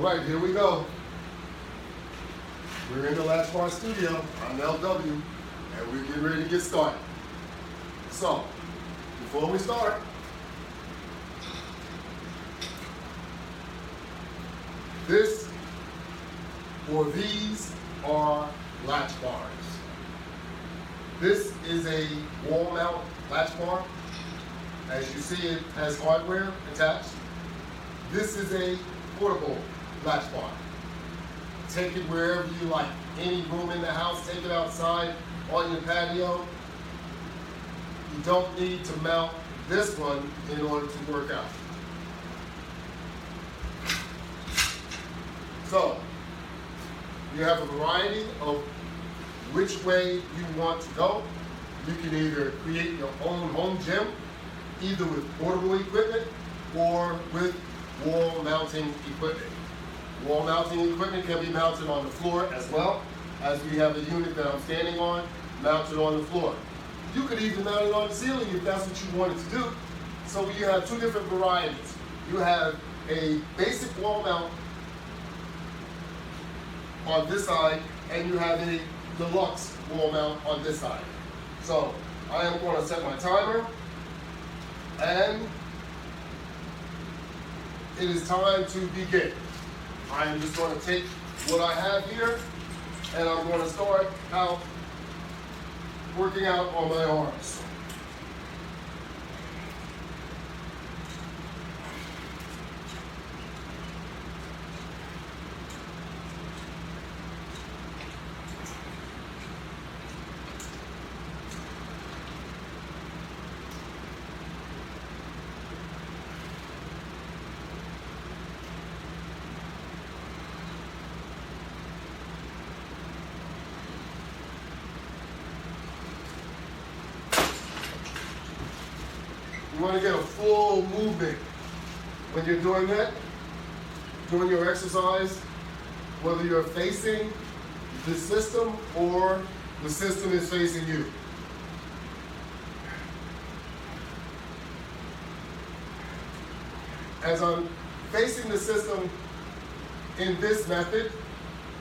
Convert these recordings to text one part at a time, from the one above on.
All right, here we go. We're in the Latchbar studio. I'm LW, and we're getting ready to get started. So, before we start, these are latch bars. This is a wall mount latch bar. As you see, it has hardware attached. This is a portable latch bar. Take it wherever you like. Any room in the house, take it outside, on your patio. You don't need to mount this one in order to work out. So, you have a variety of which way you want to go. You can either create your own home gym, either with portable equipment or with wall mounting equipment. Wall mounting equipment can be mounted on the floor as well, as we have a unit that I'm standing on, mounted on the floor. You could even mount it on the ceiling if that's what you wanted to do. So you have two different varieties. You have a basic wall mount on this side, and you have a deluxe wall mount on this side. So I am going to set my timer, and it is time to begin. I am just going to take what I have here, and I'm going to start out working out on my arms. You want to get a full movement when you're doing that, doing your exercise, whether you're facing the system or the system is facing you. As I'm facing the system in this method,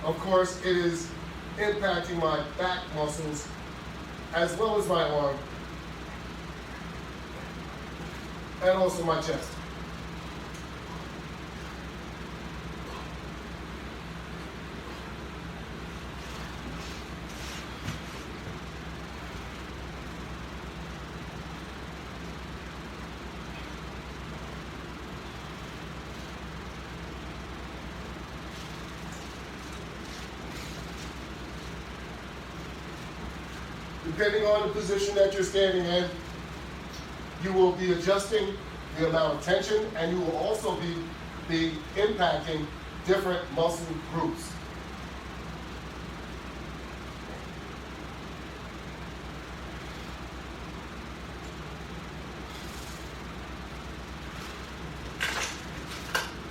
of course, it is impacting my back muscles as well as my arm, and also my chest. Depending on the position that you're standing in, you will be adjusting the amount of tension, and you will also be impacting different muscle groups.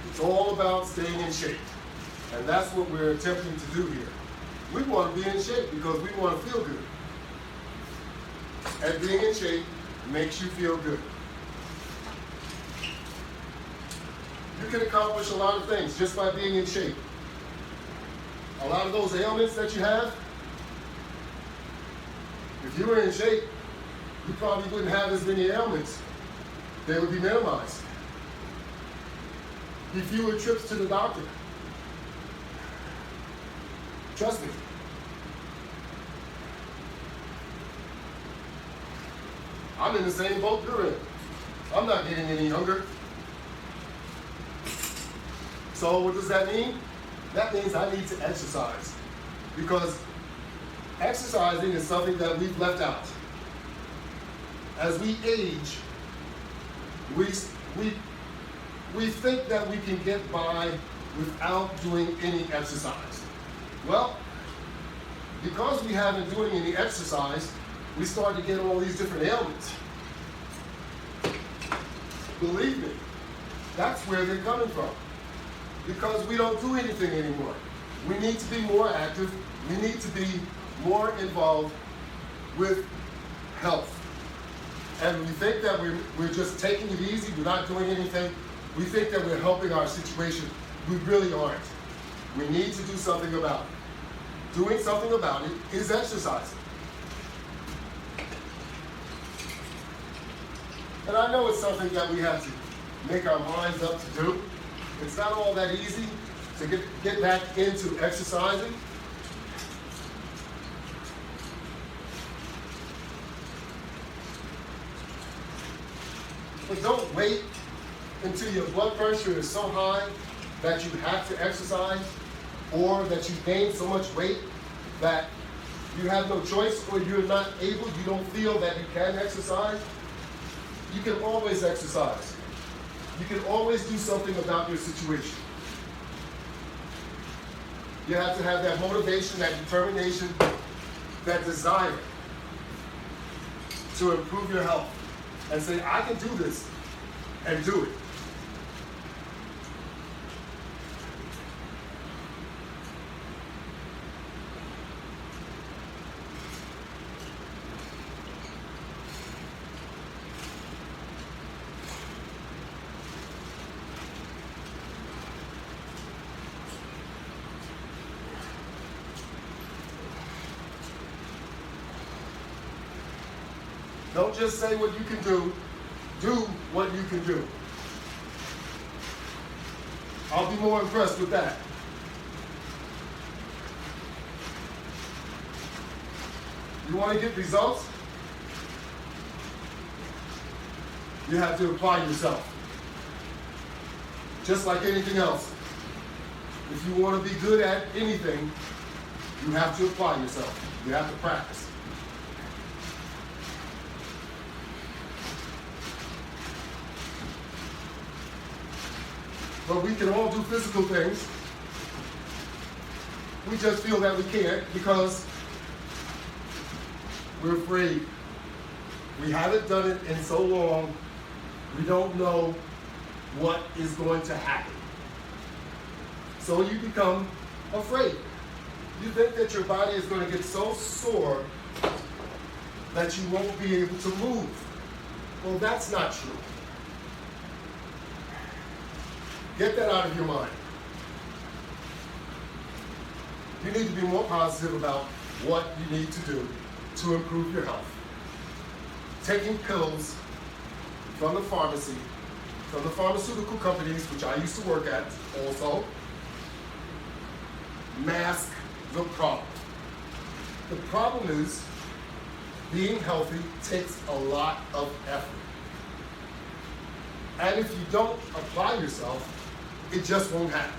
It's all about staying in shape, and that's what we're attempting to do here. We want to be in shape because we want to feel good. And being in shape makes you feel good. You can accomplish a lot of things just by being in shape. A lot of those ailments that you have, if you were in shape, you probably wouldn't have as many ailments. They would be minimized. Be fewer trips to the doctor. Trust me. I'm in the same boat you're in. I'm not getting any younger. So what does that mean? That means I need to exercise, because exercising is something that we've left out. As we age, we think that we can get by without doing any exercise. Well, because we haven't doing any exercise, we start to get all these different ailments. Believe me, that's where they're coming from. Because we don't do anything anymore. We need to be more active. We need to be more involved with health. And we think that we're just taking it easy, we're not doing anything. We think that we're helping our situation. We really aren't. We need to do something about it. Doing something about it is exercising. And I know it's something that we have to make our minds up to do. It's not all that easy to get back into exercising. But don't wait until your blood pressure is so high that you have to exercise, or that you gain so much weight that you have no choice, or you're not able, you don't feel that you can exercise. You can always exercise. You can always do something about your situation. You have to have that motivation, that determination, that desire to improve your health and say, I can do this, and do it. Don't just say what you can do what you can do. I'll be more impressed with that. You want to get results? You have to apply yourself. Just like anything else. If you want to be good at anything, you have to apply yourself. You have to practice. But we can all do physical things. We just feel that we can't because we're afraid. We haven't done it in so long, we don't know what is going to happen. So you become afraid. You think that your body is going to get so sore that you won't be able to move. Well, that's not true. Get that out of your mind. You need to be more positive about what you need to do to improve your health. Taking pills from the pharmacy, from the pharmaceutical companies, which I used to work at also, mask the problem. The problem is being healthy takes a lot of effort. And if you don't apply yourself, it just won't happen.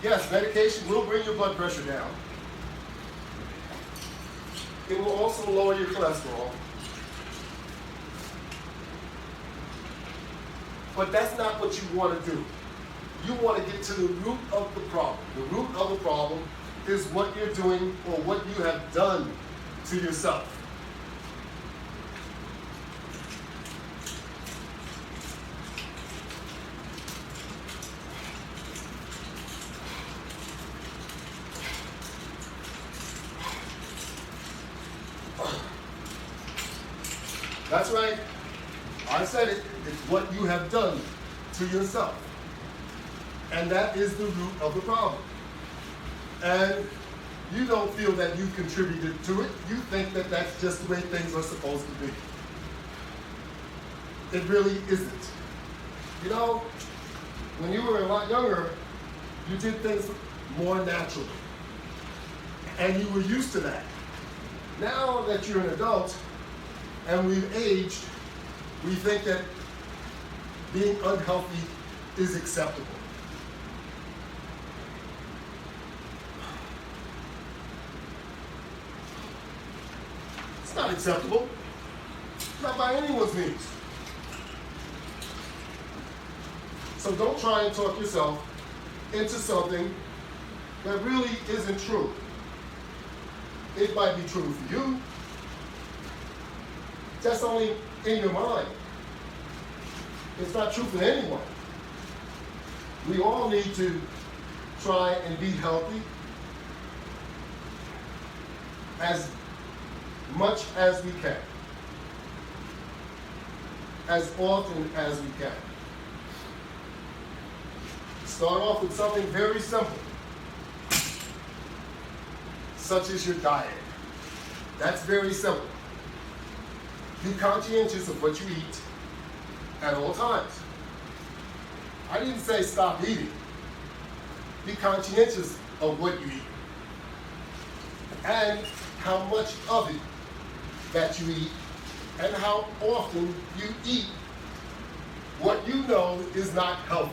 Yes, medication will bring your blood pressure down. It will also lower your cholesterol. But that's not what you want to do. You want to get to the root of the problem. The root of the problem is what you're doing or what you have done to yourself. That's right. I said it. It's what you have done to yourself. And that is the root of the problem. And you don't feel that you've contributed to it. You think that that's just the way things are supposed to be. It really isn't. You know, when you were a lot younger, you did things more naturally. And you were used to that. Now that you're an adult, and we've aged, we think that being unhealthy is acceptable. It's not acceptable, not by anyone's means. So don't try and talk yourself into something that really isn't true. It might be true for you. That's only in your mind. It's not true for anyone. We all need to try and be healthy as much as we can. as often as we can. Start off with something very simple, such as your diet. That's very simple. Be conscientious of what you eat at all times. I didn't say stop eating. Be conscientious of what you eat and how much of it that you eat and how often you eat what you know is not healthy.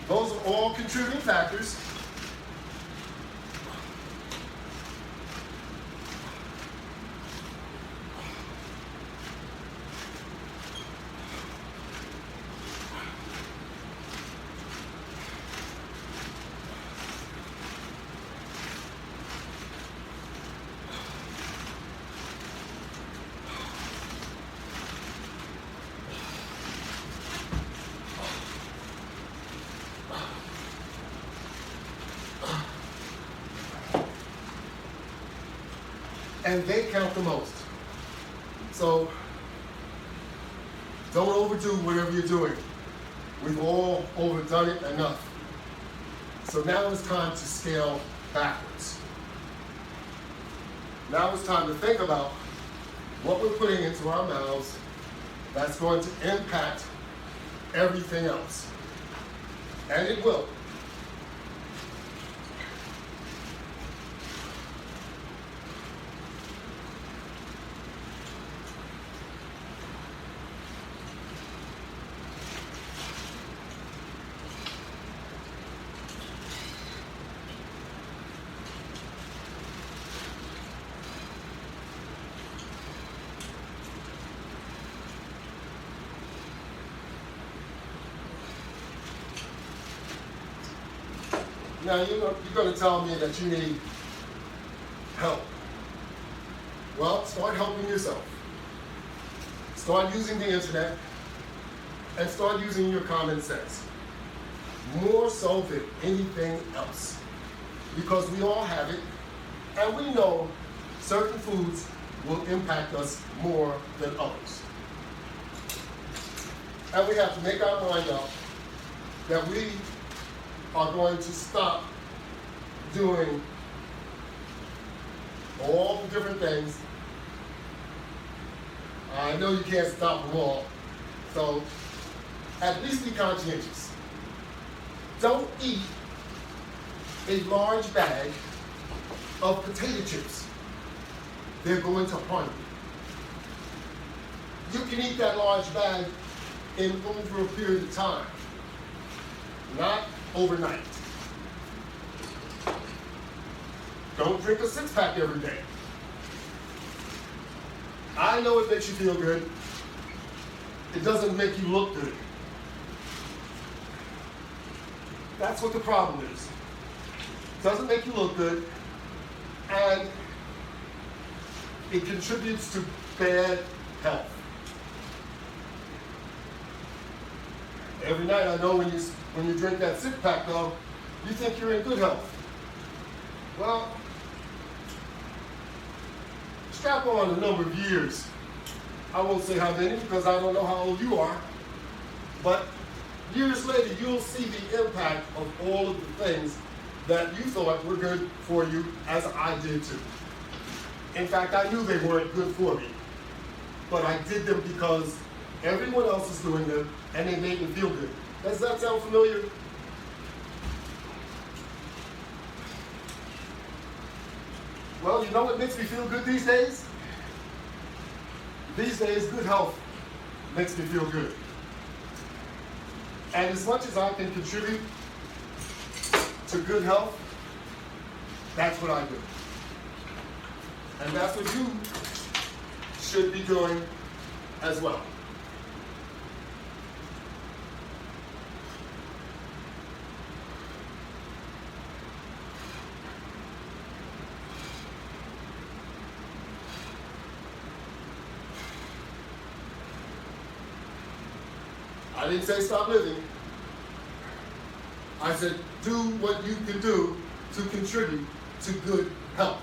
Those are all contributing factors. And they count the most. So don't overdo whatever you're doing. We've all overdone it enough. So now it's time to scale backwards. Now it's time to think about what we're putting into our mouths that's going to impact everything else. And it will. Now you're going to tell me that you need help. Well, start helping yourself. Start using the internet and start using your common sense. More so than anything else. Because we all have it and we know certain foods will impact us more than others. And we have to make our mind up that we are going to stop doing all the different things. I know you can't stop them all, so at least be conscientious. Don't eat a large bag of potato chips. They're going to harm you. You can eat that large bag in over a period of time, not overnight. Don't drink a six-pack every day. I know it makes you feel good. It doesn't make you look good. That's what the problem is. It doesn't make you look good, and it contributes to bad health. Every night, I know when you drink that six-pack, though, you think you're in good health. Well, strap on a number of years. I won't say how many because I don't know how old you are, but years later, you'll see the impact of all of the things that you thought were good for you, as I did too. In fact, I knew they weren't good for me, but I did them because everyone else is doing them, and they made me feel good. Does that sound familiar? Well, you know what makes me feel good these days? These days, good health makes me feel good. And as much as I can contribute to good health, that's what I do. And that's what you should be doing as well. I didn't say stop living. I said do what you can do to contribute to good health.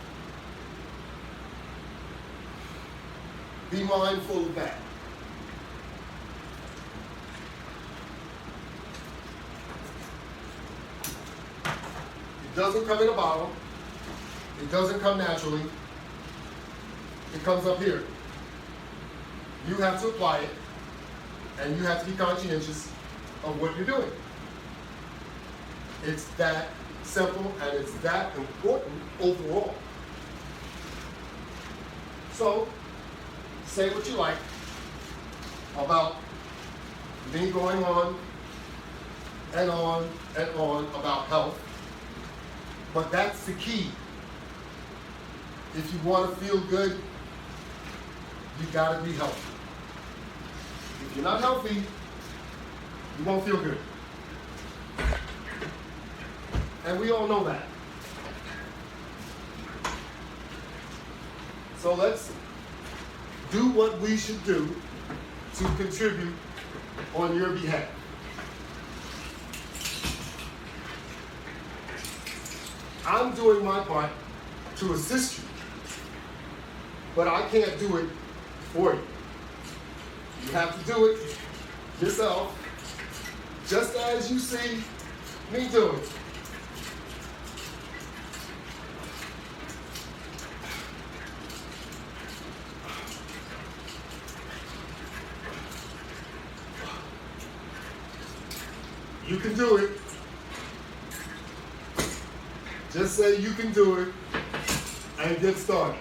Be mindful of that. It doesn't come in a bottle. It doesn't come naturally. It comes up here. You have to apply it, and you have to be conscientious of what you're doing. It's that simple, and it's that important overall. So, say what you like about me going on and on and on about health, but that's the key. If you want to feel good, you got to be healthy. If you're not healthy, you won't feel good. And we all know that. So let's do what we should do to contribute on your behalf. I'm doing my part to assist you, but I can't do it for you. You have to do it yourself, just as you see me do it. You can do it. Just say you can do it and get started.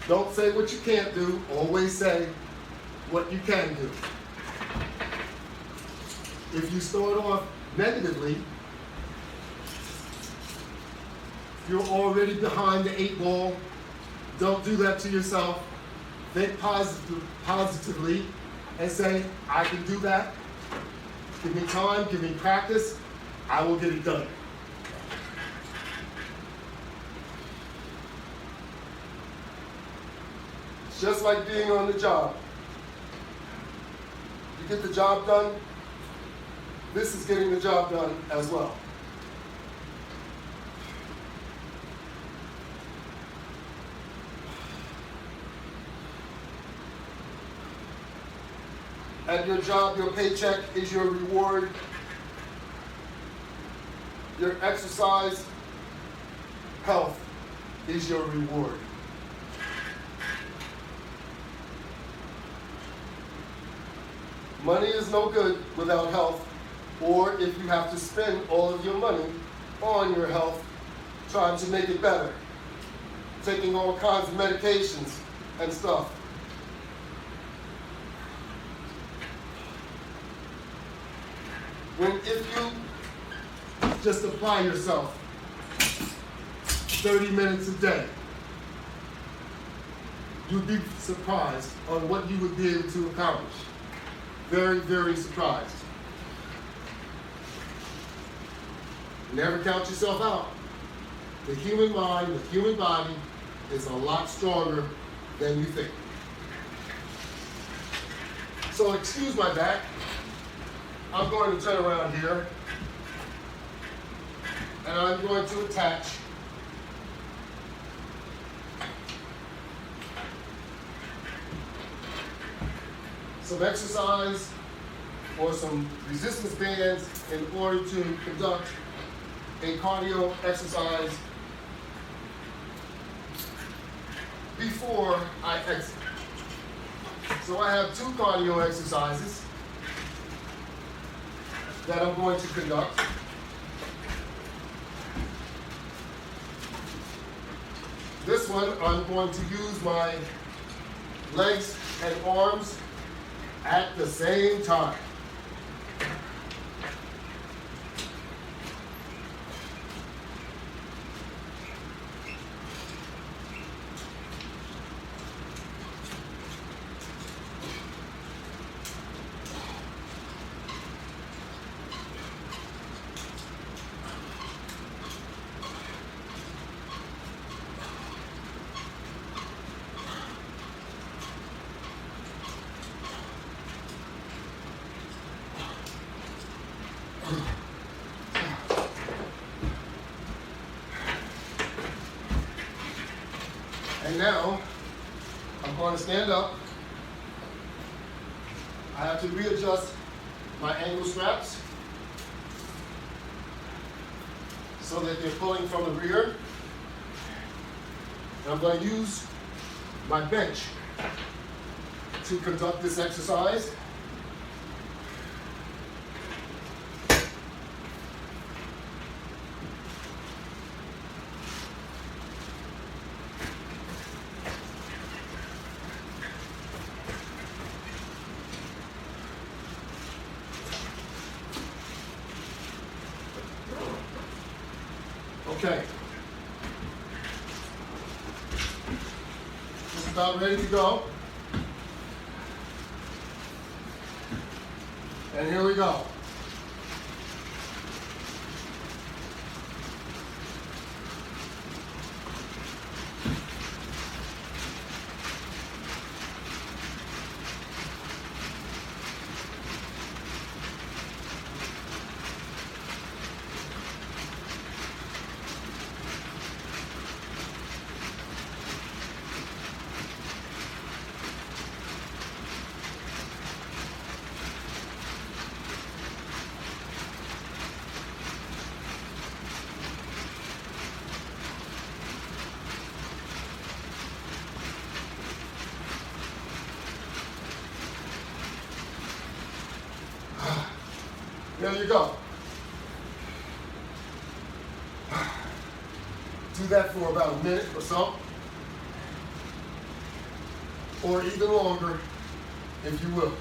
Don't say what you can't do. Always say what you can do. If you start off negatively, you're already behind the 8 ball. Don't do that to yourself. Think positively and say, I can do that. Give me time, give me practice, I will get it done. It's just like being on the job. You get the job done, this is getting the job done as well. At your job, your paycheck is your reward. Your exercise, health is your reward. Money is no good without health, or if you have to spend all of your money on your health, trying to make it better, taking all kinds of medications and stuff. If you just apply yourself 30 minutes a day, you'd be surprised on what you would be able to accomplish. Very, very surprised. Never count yourself out. The human mind, the human body is a lot stronger than you think. So excuse my back. I'm going to turn around here, and I'm going to attach some exercise or some resistance bands in order to conduct a cardio exercise before I exit. So I have 2 cardio exercises that I'm going to conduct. This one, I'm going to use my legs and arms at the same time. And now, I'm going to stand up. I have to readjust my ankle straps so that they're pulling from the rear. And I'm going to use my bench to conduct this exercise. Okay. Just about ready to go. And here we go. There you go. Do that for about a minute or so, or even longer if you will.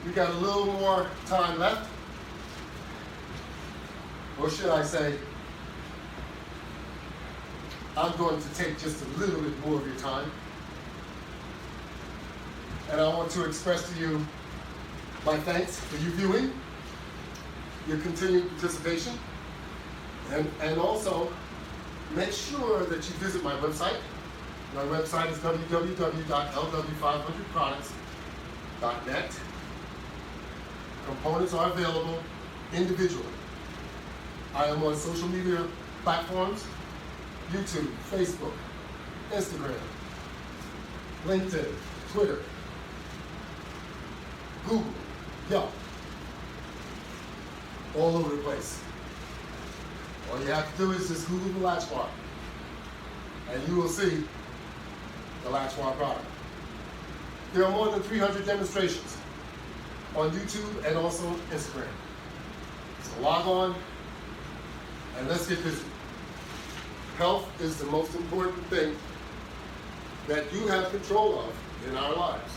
We got a little more time left, or should I say, I'm going to take just a little bit more of your time. And I want to express to you my thanks for you viewing, your continued participation, and also make sure that you visit my website. My website is www.lw500products.net. Components are available individually. I am on social media platforms: YouTube, Facebook, Instagram, LinkedIn, Twitter, Google, Yelp, all over the place. All you have to do is just Google the Latchbar, and you will see the Latchbar product. There are more than 300 demonstrations on YouTube and also Instagram. So log on and let's get busy. Health is the most important thing that you have control of in our lives.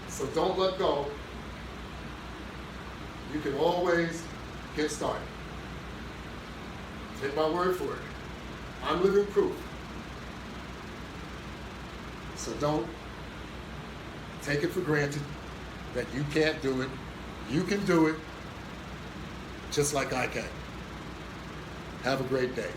So don't let go. You can always get started. Take my word for it. I'm living proof. So don't take it for granted that you can't do it. You can do it just like I can. Have a great day.